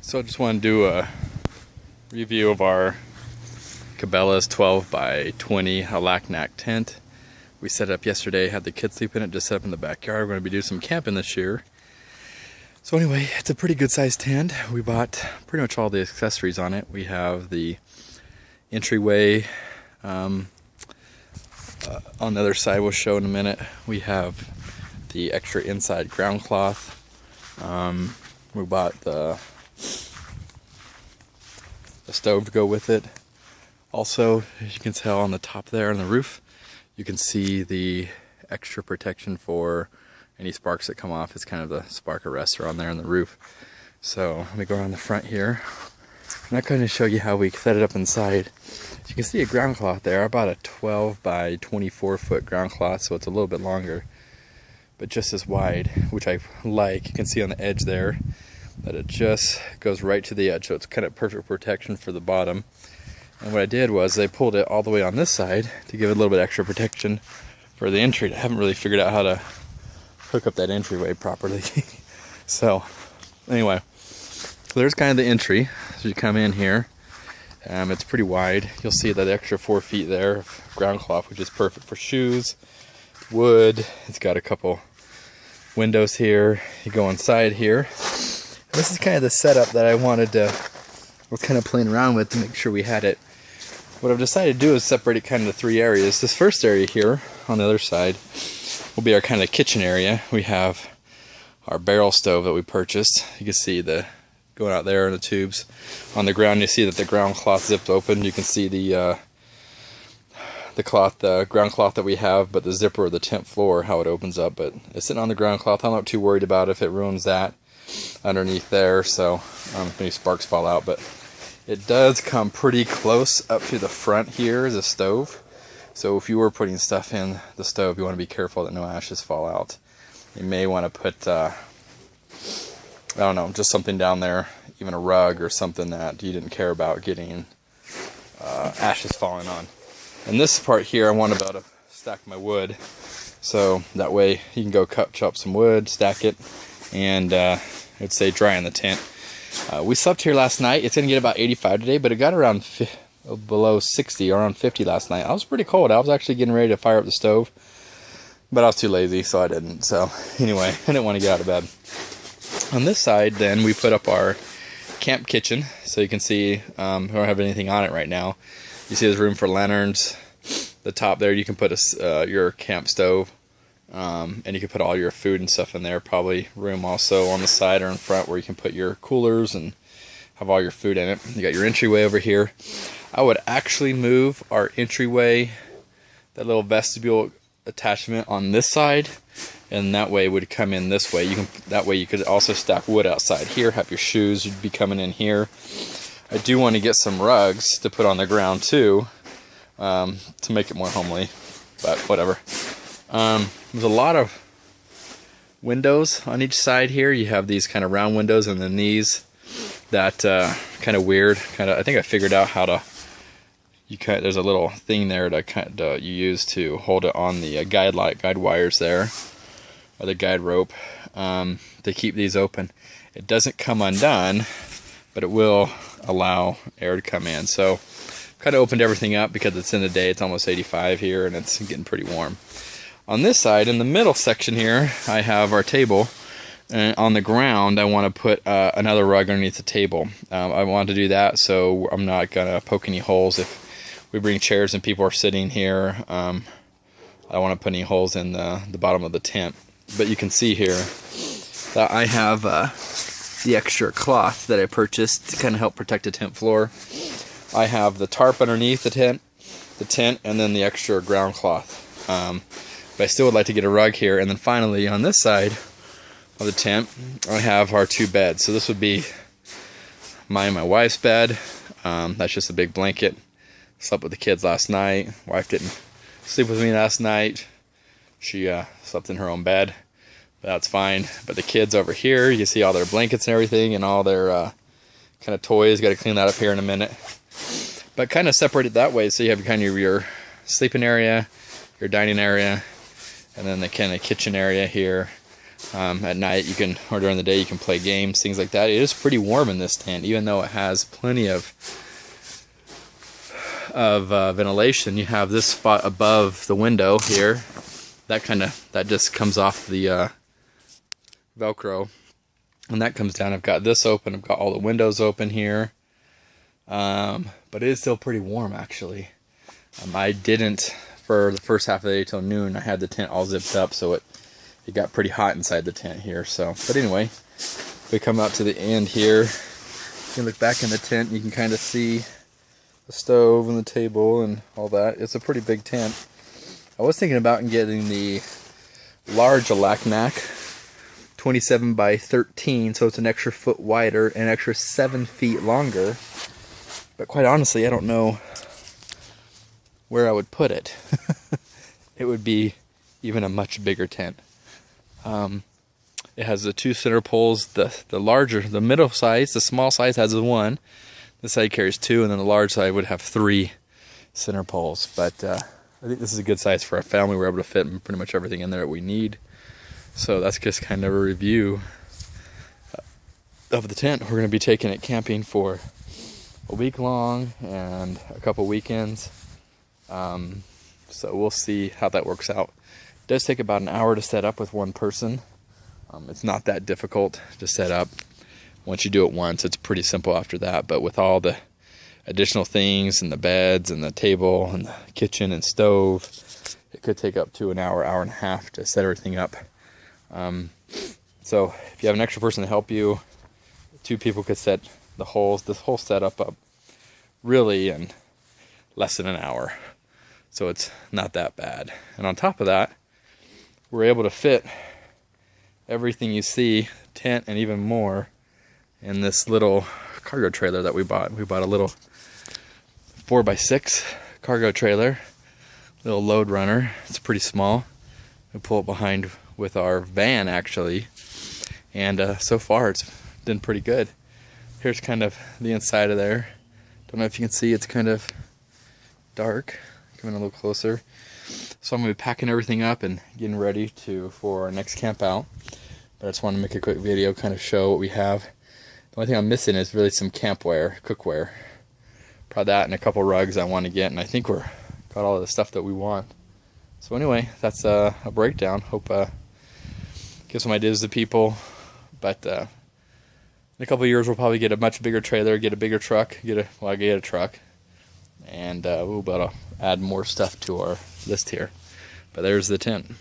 So I just want to do a review of our Cabelas 12 by 20 Alaknak tent. We set it up yesterday, had the kids sleep in it, just set up in the backyard. We're going to be doing some camping this year. So anyway, it's a pretty good sized tent. We bought pretty much all the accessories on it. We have the Entryway on the other side, we'll show in a minute. We have the extra inside ground cloth. We bought the stove to go with it. Also, as you can tell on the top there on the roof, you can see the extra protection for any sparks that come off. It's kind of the spark arrestor on there on the roof. So let me go around the front here. I'm not going to show you how we set it up inside. You can see a ground cloth there. I bought a 12 by 24 foot ground cloth, so it's a little bit longer, but just as wide, which I like. You can see on the edge there that it just goes right to the edge, so it's kind of perfect protection for the bottom. And what I did was I pulled it all the way on this side to give it a little bit extra protection for the entry. I haven't really figured out how to hook up that entryway properly. So anyway, so there's kind of the entry. So you come in here, it's pretty wide. You'll see that extra 4 feet there of ground cloth, which is perfect for shoes, wood. It's got a couple windows here. You go inside here. This is kind of the setup that I was kind of playing around with to make sure we had it. What I've decided to do is separate it kind of into 3 areas. This first area here on the other side will be our kind of kitchen area. We have our barrel stove that we purchased. You can see the going out there in the tubes. On the ground, you see that the ground cloth zipped open. You can see the ground cloth that we have, but the zipper of the tent floor, how it opens up. But it's sitting on the ground cloth. I'm not too worried about if it ruins that underneath there, so if any sparks fall out. But it does come pretty close up to the front here as a stove. So if you were putting stuff in the stove, you want to be careful that no ashes fall out. You may want to put, I don't know, just something down there, even a rug or something that you didn't care about getting ashes falling on. And this part here, I want to be able to stack my wood, so that way you can go chop some wood, stack it, and I'd say dry in the tent. We slept here last night. It's going to get about 85 today, but it got around below 60, around 50 last night. I was pretty cold. I was actually getting ready to fire up the stove, but I was too lazy, so I didn't. So anyway, I didn't want to get out of bed. On this side, then, we put up our camp kitchen, so you can see we don't have anything on it right now. You see there's room for lanterns. The top there, you can put your camp stove, and you can put all your food and stuff in there. Probably room also on the side or in front where you can put your coolers and have all your food in it. You got your entryway over here. I would actually move our entryway, that little vestibule attachment, on this side, and that way it would come in this way. That way you could also stack wood outside here, have your shoes, you'd be coming in here. I do want to get some rugs to put on the ground too, to make it more homely, but whatever. There's a lot of windows on each side here. You have these kind of round windows, and then these that kind of weird. I think I figured out how to. There's a little thing there that you use to hold it on the guide wires there, or the guide rope, to keep these open. It doesn't come undone, but it will allow air to come in. So kind of opened everything up because it's in the day. It's almost 85 here, and it's getting pretty warm. On this side, in the middle section here, I have our table. And on the ground, I want to put another rug underneath the table. I want to do that so I'm not going to poke any holes. If we bring chairs and people are sitting here, I don't want to put any holes in the bottom of the tent. But you can see here that I have the extra cloth that I purchased to kind of help protect the tent floor. I have the tarp underneath the tent, and then the extra ground cloth. But I still would like to get a rug here. And then finally, on this side of the tent, I have our 2 beds. So this would be mine and my wife's bed. That's just a big blanket. Slept with the kids last night. Wife didn't sleep with me last night. She slept in her own bed. But that's fine. But the kids over here, you see all their blankets and everything, and all their kind of toys. Got to clean that up here in a minute. But kind of separated that way, so you have kind of your sleeping area, your dining area, and then the kind of kitchen area here. At night you can, or during the day you can play games, things like that. It is pretty warm in this tent, even though it has plenty of ventilation. You have this spot above the window here. That just comes off the Velcro, and that comes down. I've got this open. I've got all the windows open here, but it is still pretty warm actually. I didn't, for the first half of the day till noon, I had the tent all zipped up, so it got pretty hot inside the tent here. So, but anyway, we come out to the end here. You can look back in the tent. You can kind of see the stove and the table and all that. It's a pretty big tent. I was thinking about getting the large Alaknak, 27 by 13, so it's an extra foot wider and an extra 7 feet longer. But quite honestly, I don't know where I would put it. It would be even a much bigger tent. It has the 2 center poles. The larger, the middle size, the small size has the 1. This side carries 2, and then the large side would have 3 center poles. But I think this is a good size for our family. We're able to fit pretty much everything in there that we need. So that's just kind of a review of the tent. We're going to be taking it camping for a week long and a couple weekends. So we'll see how that works out. It does take about an hour to set up with one person. It's not that difficult to set up. Once you do it once, it's pretty simple after that. But with all the additional things and the beds and the table and the kitchen and stove, it could take up to an hour, hour and a half to set everything up. So if you have an extra person to help you, 2 people could set this whole setup up really in less than an hour. So it's not that bad. And on top of that, we're able to fit everything you see, tent and even more, in this little cargo trailer that we bought. We bought a little 4x6 cargo trailer, little load runner. It's pretty small. We pull it behind with our van actually, and so far it's been pretty good. Here's kind of the inside of there. Don't know if you can see, it's kind of dark. Coming a little closer. So I'm going to be packing everything up and getting ready for our next camp out. But I just want to make a quick video, kind of show what we have. The only thing I'm missing is really some campware, cookware. Probably that and a couple rugs I want to get, and I think we're got all of the stuff that we want. So anyway, that's a breakdown. Hope give some ideas to people. But in a couple of years we'll probably get a much bigger trailer, get a bigger truck, get a truck, and we'll be able to add more stuff to our list here. But there's the tent.